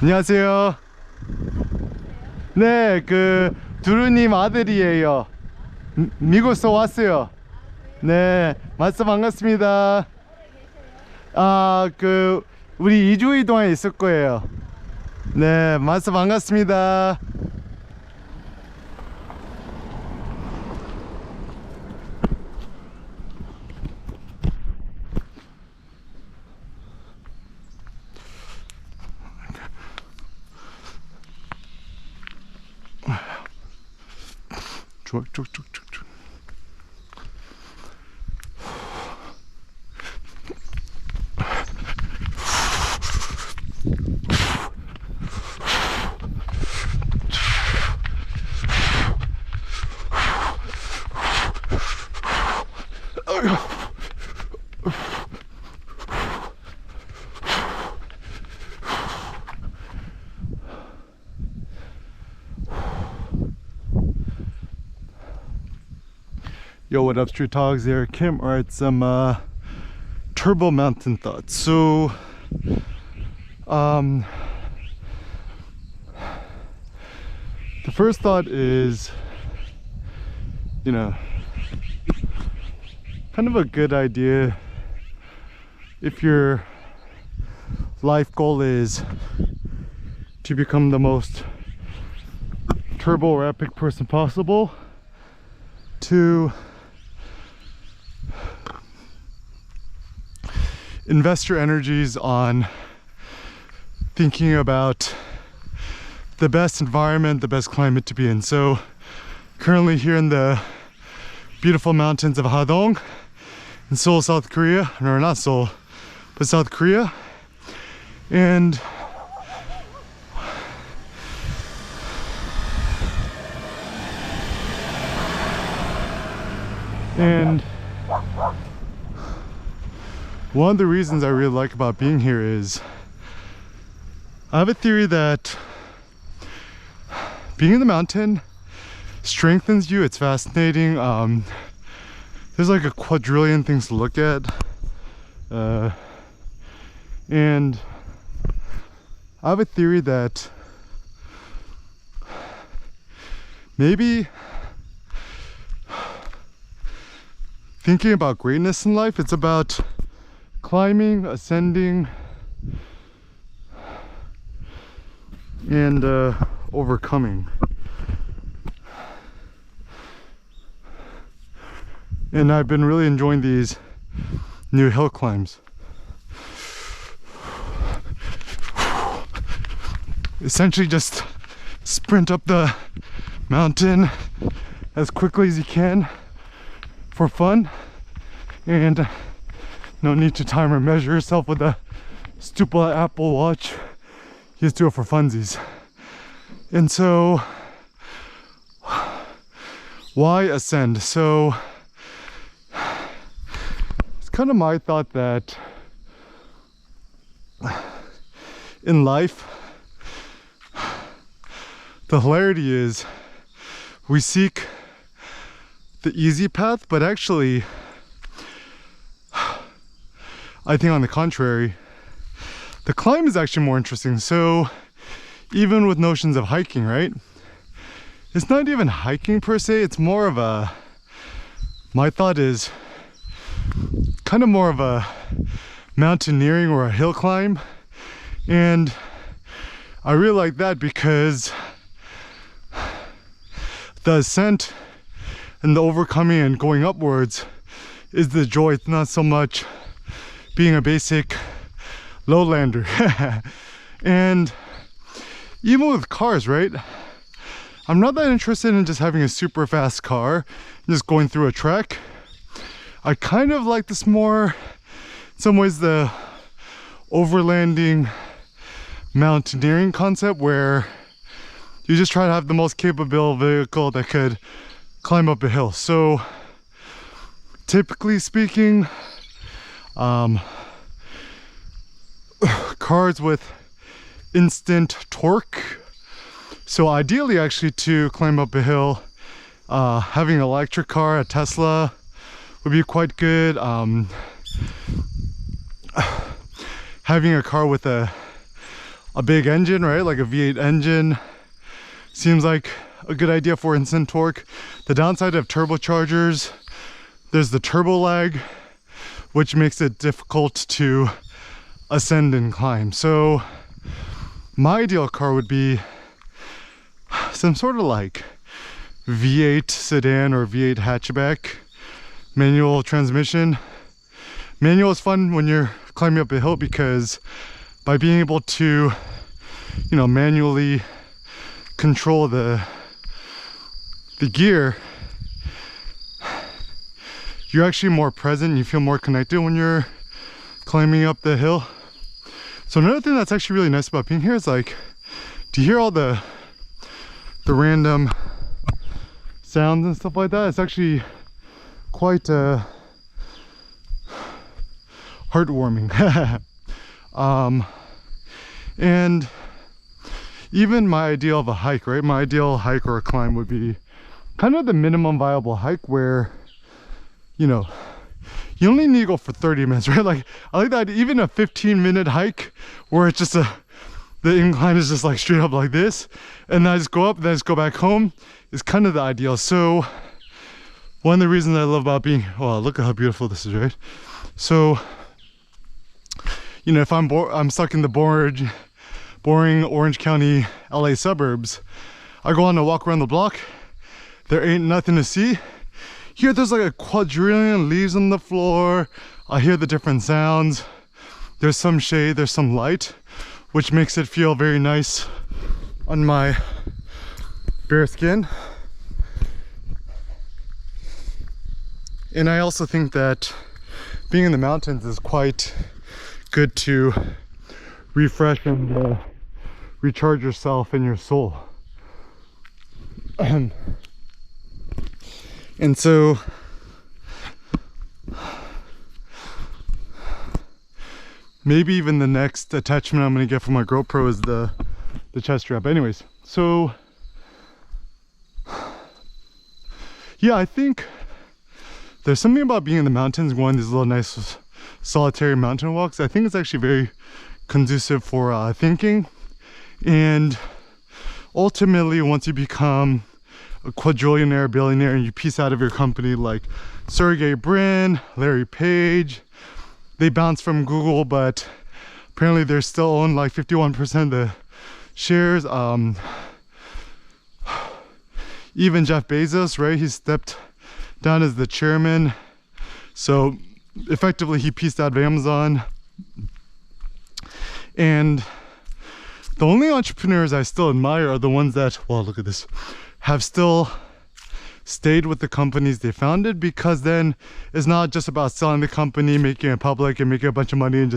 안녕하세요. 네, 그 두루님 아들이에요. 미국에서 왔어요. 네, 만나서 반갑습니다. 아, 그 우리 2주 동안 있을 거예요. 네, 만나서 반갑습니다. 쭉쭉쭉쭉쭉. Yo, what up, Street Dogs? There, Kim. Alright, some Turbo Mountain thoughts. So, the first thought is, you know, kind of a good idea if your life goal is to become the most turbo or epic person possible, to invest your energies on thinking about the best environment, the best climate to be in. So currently here in the beautiful mountains of Hadong in Seoul, South Korea, or not Seoul, but South Korea. And one of the reasons I really like about being here is I have a theory that being in the mountain strengthens you. It's fascinating. There's like a quadrillion things to look at. And I have a theory that maybe thinking about greatness in life, it's about climbing, ascending, and overcoming. And I've been really enjoying these new hill climbs. Essentially just sprint up the mountain as quickly as you can for fun, and no need to time or measure yourself with a stupid Apple Watch. You just do it for funsies. And so, why ascend? So, it's kind of my thought that in life, the hilarity is we seek the easy path, but actually, I think on the contrary, the climb is actually more interesting. So even with notions of hiking, right? It's not even hiking per se, it's more of a, my thought is kind of more of a mountaineering or a hill climb. And I really like that because the ascent and the overcoming and going upwards is the joy. It's not so much being a basic lowlander. And even with cars, right? I'm not that interested in just having a super fast car and just going through a track. I kind of like this more, in some ways, the overlanding mountaineering concept, where you just try to have the most capable vehicle that could climb up a hill. So typically speaking, cars with instant torque. So ideally, actually, to climb up a hill, having an electric car, a Tesla, would be quite good. Having a car with a a big engine, right? Like a V8 engine. Seems like a good idea for instant torque. The downside of turbochargers, there's the turbo lag, which makes it difficult to ascend and climb. So my ideal car would be some sort of like V8 sedan or V8 hatchback, manual transmission. Manual is fun when you're climbing up a hill because by being able to, you know, manually control the gear, you're actually more present, you feel more connected when you're climbing up the hill. So another thing that's actually really nice about being here is like, do you hear all the random sounds and stuff like that? It's actually quite heartwarming. And even my ideal of a hike, right? My ideal hike or a climb would be kind of the minimum viable hike where, you know, you only need to go for 30 minutes, right? Like, I like that even a 15-minute hike where it's just the incline is just like straight up like this, and then I just go up and then I just go back home is kind of the ideal. So one of the reasons I love about being, well, look at how beautiful this is, right? So, you know, if I'm stuck in the boring Orange County, LA suburbs, I go on a walk around the block, there ain't nothing to see. Here there's like a quadrillion leaves on the floor. I hear the different sounds. There's some shade, there's some light, which makes it feel very nice on my bare skin. And I also think that being in the mountains is quite good to refresh and recharge yourself and your soul. And so maybe even the next attachment I'm going to get for my GoPro is the chest strap. Anyways, so yeah, I think there's something about being in the mountains, going on these little nice solitary mountain walks. I think it's actually very conducive for thinking. And ultimately, once you become a quadrillionaire, billionaire, and you piece out of your company like Sergey Brin, Larry Page, they bounced from Google, but apparently they're still own like 51% of the shares. Even Jeff Bezos, right? He stepped down as the chairman. So effectively he pieced out of Amazon. And the only entrepreneurs I still admire are the ones that, well, look at this, have still stayed with the companies they founded, because then it's not just about selling the company, making it public and making a bunch of money and just